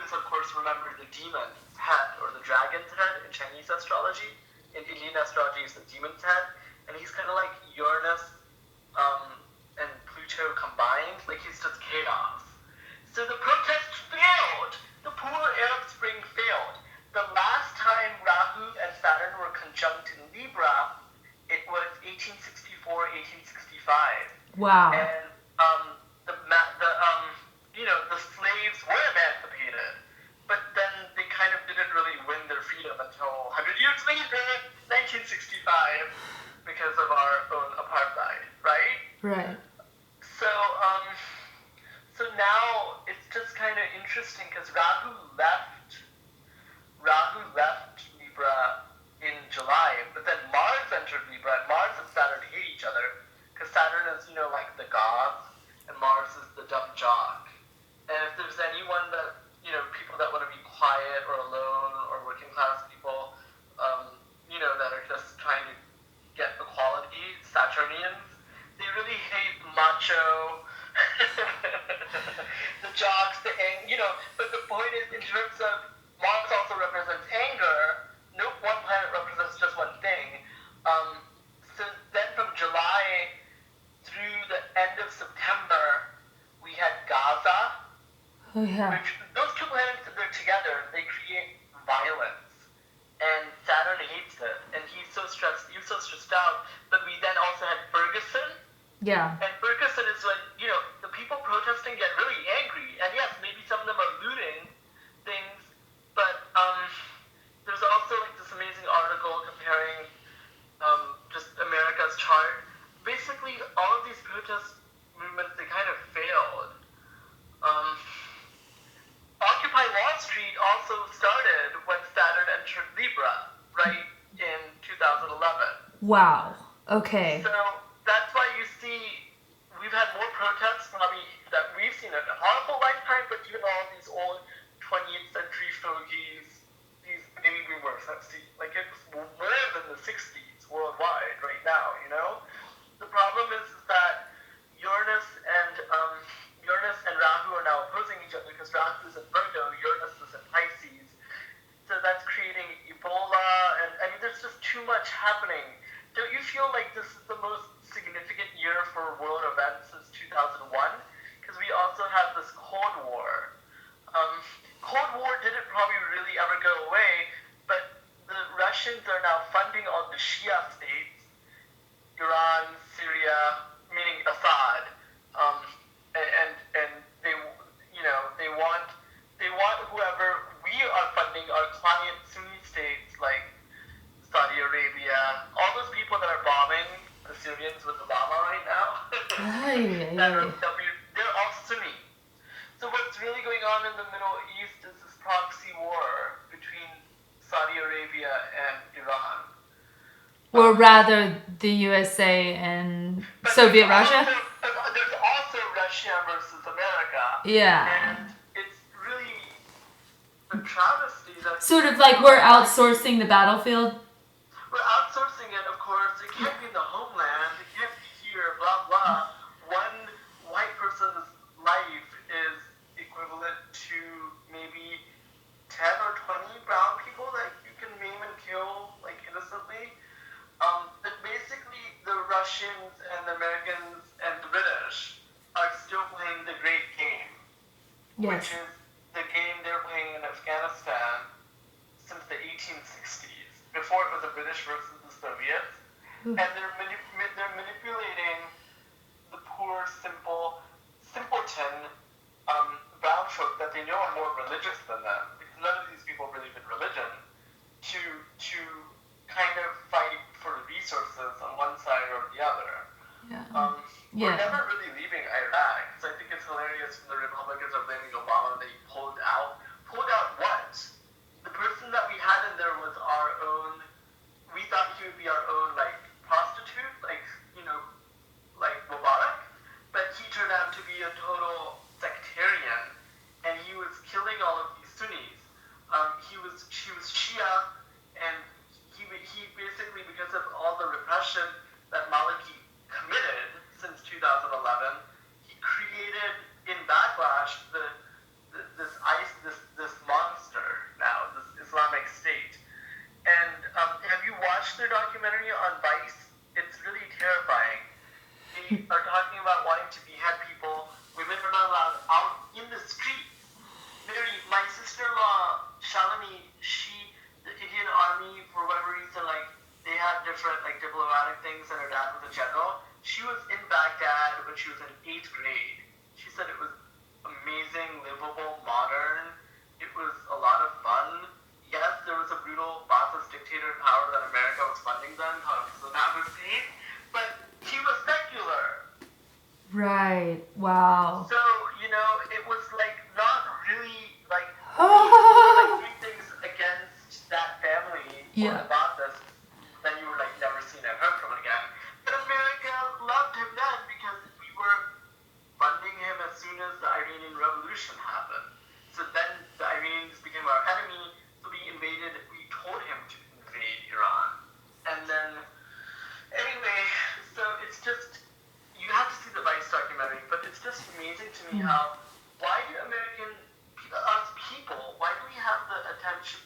is, of course, remember the demon head or the dragon's head in Chinese astrology. In Indian astrology, it's the demon's head, and he's kind of like Uranus and Pluto combined. Like he's just chaos. So the protest failed. The poor Arab Spring failed. The last time Rahu and Saturn were conjunct in Libra, it was 1864, 1865. Wow. And the slaves were emancipated, but then they kind of didn't really win their freedom until 100 years later, 1965, because of our own apartheid, right? Right. So now it's just kind of interesting because Rahu left Libra in July, but then Mars entered Libra, and Mars and Saturn hate each other because Saturn is, like the gods, and Mars is the dumb jock. And if there's anyone that, people that want to be quiet or alone or working class people, that are just trying to get equality, Saturnians, they really hate macho, the jocks, but the point is, in terms of, Mars also represents anger. No one planet represents just one thing. So then from July through the end of September, we had Gaza. Oh, yeah. Which, those two planets, they're together, they create violence. And Saturn hates it. And he's so stressed out. But we then also had Ferguson. Yeah. And Ferguson is when, the people protesting get really angry. And yes, maybe some of them are looting things. But there's also this amazing article comparing just America's chart. Basically, all of these protest movements, they kind of failed. Occupy Wall Street also started when Saturn entered Libra, right, in 2011. Wow. Okay. So that's why you see we've had more protests probably that we've seen in our whole lifetime, but even all these old 20th century fogies, these baby boomers have seen. Like, it's more than the 60s worldwide right now, The problem is that Uranus and Rahu are now opposing each other because Rahu is in Virgo, Uranus is in Pisces. So that's creating Ebola, and there's just too much happening. Don't you feel like this is the most significant year for world events since 2001? Because we also have this Cold War. Cold War didn't probably really ever go away, but the Russians are now funding all the Shia states, Iran, Syria, meaning Assad, and they want whoever we are funding our client Sunni states like Saudi Arabia, all those people that are bombing the Syrians with Obama right now. They're all Sunni. So what's really going on in the Middle East is this proxy war between Saudi Arabia and Iran. Or rather, the USA and Soviet Russia? There's also Russia versus America. Yeah. And it's really a travesty that... Sort of like we're outsourcing the battlefield? We're outsourcing it, of course. It can't be in the homeland. It can't be here, blah, blah. One white person's life is equivalent to maybe 10 or 20 brown people that you can maim and kill, innocently. But basically, the Russians and the Americans and the British are still playing the great game. Yes. Which is the game they're playing in Afghanistan since the 1860s. Before it was the British versus the Soviets. And they're manipulating the poor, simpleton brown folk that they know are more religious than them, because none of these people believe in religion, to kind of fight for resources on one side or the other. Yeah. We're never really leaving Iraq, because I think it's hilarious when the Republicans are blaming Obama, they pulled out. Pulled out what? The person that we had in there was our own, we thought he would be our own, prostitute, like Mubarak, but he turned out to be a total sectarian, and he was killing all of these Sunnis. She was Shia, and he basically, because of all the repression that Maliki committed since 2011, he created in backlash this write like diplomatic things, and her dad was a general. She was in Baghdad when she was in 8th grade. She said it was amazing, livable, modern. It was a lot of fun. Yes, there was a brutal Ba'athist dictator in power that America was funding then, called Saddam Hussein, but he was secular. Right. Wow. So, it was like not really like, like doing things against that family or the Ba'athists, then you were like never seen or heard from again. But America loved him then because we were funding him as soon as the Iranian Revolution happened. So then the Iranians became our enemy, so we told him to invade Iran. And then, anyway, so it's just, you have to see the Vice documentary, but it's just amazing to me how, why do us people, why do we have the attention